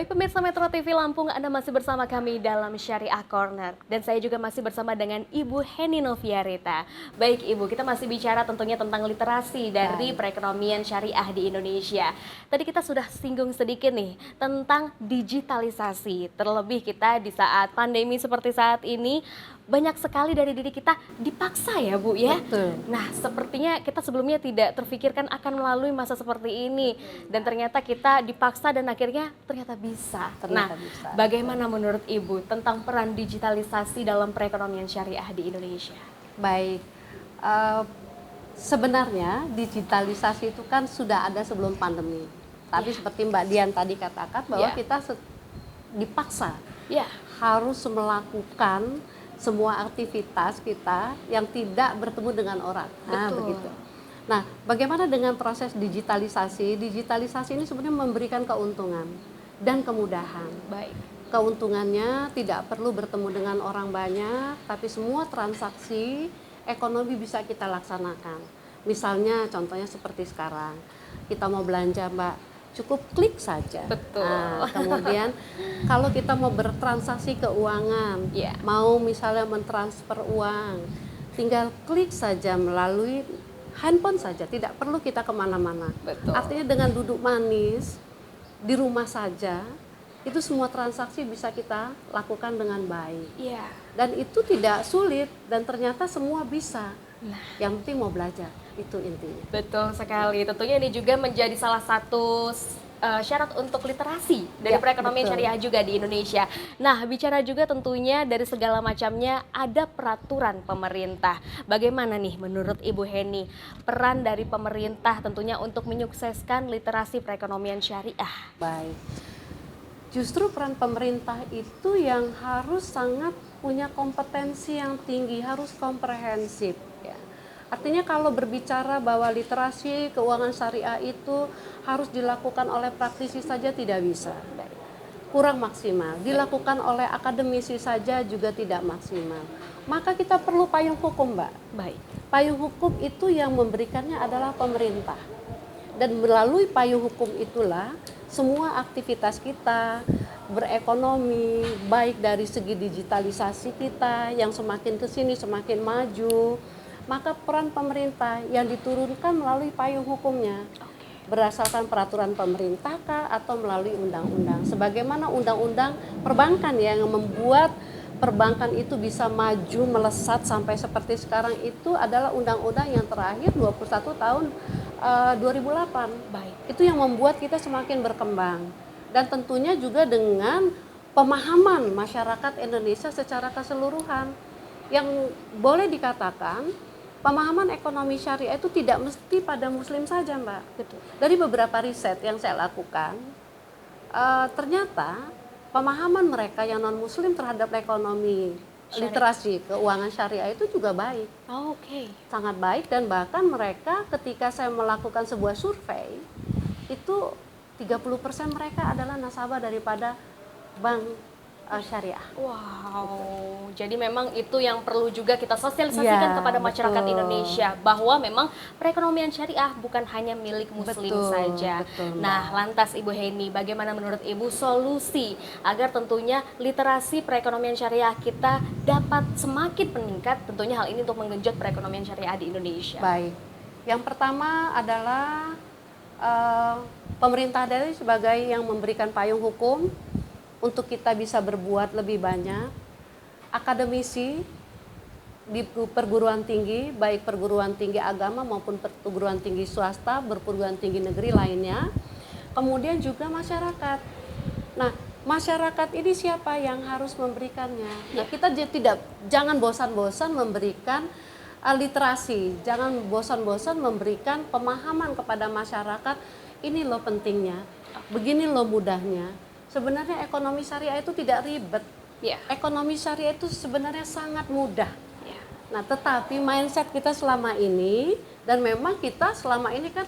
Baik pemirsa Metro TV Lampung, Anda masih bersama kami dalam Syariah Corner. Dan saya juga masih bersama dengan Ibu Heni Noviarita. Baik Ibu, kita masih bicara tentunya tentang literasi dari perekonomian syariah di Indonesia. Tadi kita sudah singgung sedikit nih tentang digitalisasi. Terlebih kita di saat pandemi seperti saat ini, banyak sekali dari diri kita dipaksa ya Bu ya. Betul. Nah sepertinya kita sebelumnya tidak terfikirkan akan melalui masa seperti ini. Dan ternyata kita dipaksa dan akhirnya ternyata bisa. Ternyata bisa. Bagaimana menurut Ibu tentang peran digitalisasi dalam perekonomian syariah di Indonesia? Baik, sebenarnya digitalisasi itu kan sudah ada sebelum pandemi. Tapi seperti Mbak Dian tadi katakan bahwa kita dipaksa harus melakukan semua aktivitas kita yang tidak bertemu dengan orang. Nah, begitu. Nah, bagaimana dengan proses digitalisasi? Digitalisasi ini sebenarnya memberikan keuntungan dan kemudahan. Baik. Keuntungannya tidak perlu bertemu dengan orang banyak, tapi semua transaksi ekonomi bisa kita laksanakan. Misalnya contohnya seperti sekarang, kita mau belanja Mbak, cukup klik saja. Betul. Nah, kemudian kalau kita mau bertransaksi keuangan, mau misalnya mentransfer uang, tinggal klik saja melalui handphone saja, tidak perlu kita kemana-mana. Artinya dengan duduk manis di rumah saja, itu semua transaksi bisa kita lakukan dengan baik. Dan itu tidak sulit dan ternyata semua bisa. Yang penting mau belajar, itu intinya. Betul sekali, tentunya ini juga menjadi salah satu syarat untuk literasi dari perekonomian syariah juga di Indonesia. Nah, bicara juga tentunya dari segala macamnya ada peraturan pemerintah. Bagaimana nih menurut Ibu Heni peran dari pemerintah tentunya untuk menyukseskan literasi perekonomian syariah? Baik, justru peran pemerintah itu yang harus sangat punya kompetensi yang tinggi, harus komprehensif. Artinya kalau berbicara bahwa literasi keuangan syariah itu harus dilakukan oleh praktisi saja tidak bisa, kurang maksimal. Dilakukan oleh akademisi saja juga tidak maksimal. Maka kita perlu payung hukum, Mbak. Baik. Payung hukum itu yang memberikannya adalah pemerintah. Dan melalui payung hukum itulah semua aktivitas kita berekonomi, baik dari segi digitalisasi kita yang semakin kesini semakin maju, maka peran pemerintah yang diturunkan melalui payung hukumnya berdasarkan peraturan pemerintah kah atau melalui undang-undang. Sebagaimana undang-undang perbankan yang membuat perbankan itu bisa maju melesat sampai seperti sekarang itu adalah undang-undang yang terakhir 21 tahun 2008. Baik. Itu yang membuat kita semakin berkembang. Dan tentunya juga dengan pemahaman masyarakat Indonesia secara keseluruhan yang boleh dikatakan pemahaman ekonomi syariah itu tidak mesti pada muslim saja, Mbak. Betul. Dari beberapa riset yang saya lakukan, ternyata pemahaman mereka yang non muslim terhadap ekonomi literasi keuangan syariah itu juga baik. Sangat baik, dan bahkan mereka ketika saya melakukan sebuah survei itu 30% mereka adalah nasabah daripada bank syariah. Wow, jadi memang itu yang perlu juga kita sosialisasikan kepada masyarakat Indonesia bahwa memang perekonomian syariah bukan hanya milik muslim saja. Nah, lantas Ibu Heni, bagaimana menurut Ibu solusi agar tentunya literasi perekonomian syariah kita dapat semakin meningkat, tentunya hal ini untuk menggenjot perekonomian syariah di Indonesia? Baik, yang pertama adalah pemerintah daerah sebagai yang memberikan payung hukum untuk kita bisa berbuat lebih banyak. Akademisi di perguruan tinggi, baik perguruan tinggi agama maupun perguruan tinggi swasta, perguruan tinggi negeri lainnya. Kemudian juga masyarakat. Nah, masyarakat ini siapa yang harus memberikannya? Nah, kita jangan bosan-bosan memberikan literasi, jangan bosan-bosan memberikan pemahaman kepada masyarakat. Ini loh pentingnya, begini loh mudahnya. Sebenarnya ekonomi syariah itu tidak ribet. Ekonomi syariah itu sebenarnya sangat mudah. Nah, tetapi mindset kita selama ini, dan memang kita selama ini kan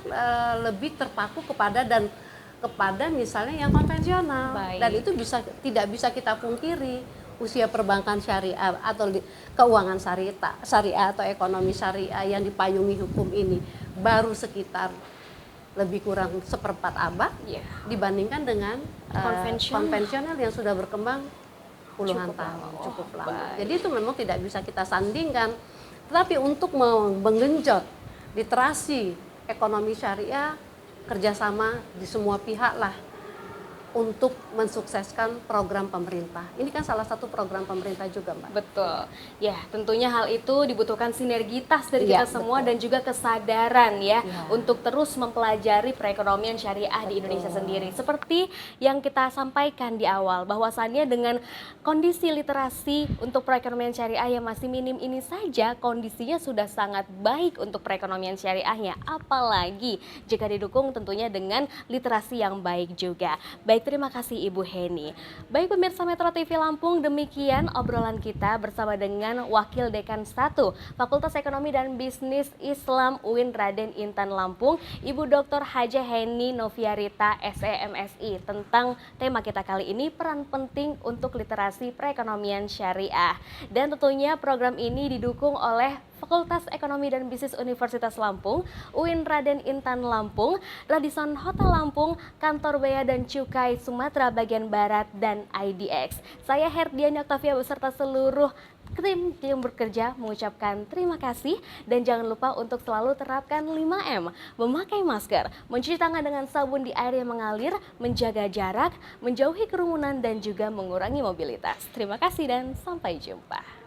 lebih terpaku kepada misalnya yang konvensional. Dan itu tidak bisa kita pungkiri. Usia perbankan syariah atau keuangan syariah atau ekonomi syariah yang dipayungi hukum ini baru sekitar lebih kurang seperempat abad Iya. dibandingkan dengan konvensional yang sudah berkembang puluhan Cukup tahun, lama. cukup Oh, lama. baik. Jadi itu memang tidak bisa kita sandingkan. Tetapi untuk menggenjot literasi ekonomi syariah, kerjasama di semua pihak lah untuk mensukseskan program pemerintah. Ini kan salah satu program pemerintah juga, Mbak. Betul. Ya, tentunya hal itu dibutuhkan sinergitas dari Iya, kita semua betul. dan juga kesadaran ya Iya. untuk terus mempelajari perekonomian syariah di Indonesia sendiri. Seperti yang kita sampaikan di awal, bahwasannya dengan kondisi literasi untuk perekonomian syariah yang masih minim ini saja, kondisinya sudah sangat baik untuk perekonomian syariahnya. Apalagi jika didukung tentunya dengan literasi yang baik juga. Baik, terima kasih Ibu Heni. Baik pemirsa Metro TV Lampung, demikian obrolan kita bersama dengan Wakil Dekan 1 Fakultas Ekonomi dan Bisnis Islam UIN Raden Intan Lampung, Ibu Dr. Haja Heni Noviarita SEMSI, tentang tema kita kali ini, peran penting untuk literasi perekonomian syariah. Dan tentunya program ini didukung oleh Fakultas Ekonomi dan Bisnis Universitas Lampung, UIN Raden Intan Lampung, Radisson Hotel Lampung, Kantor Bea dan Cukai Sumatera bagian Barat, dan IDX. Saya Herdiani Octavia beserta seluruh tim yang bekerja mengucapkan terima kasih, dan jangan lupa untuk selalu terapkan 5M, memakai masker, mencuci tangan dengan sabun di air yang mengalir, menjaga jarak, menjauhi kerumunan, dan juga mengurangi mobilitas. Terima kasih dan sampai jumpa.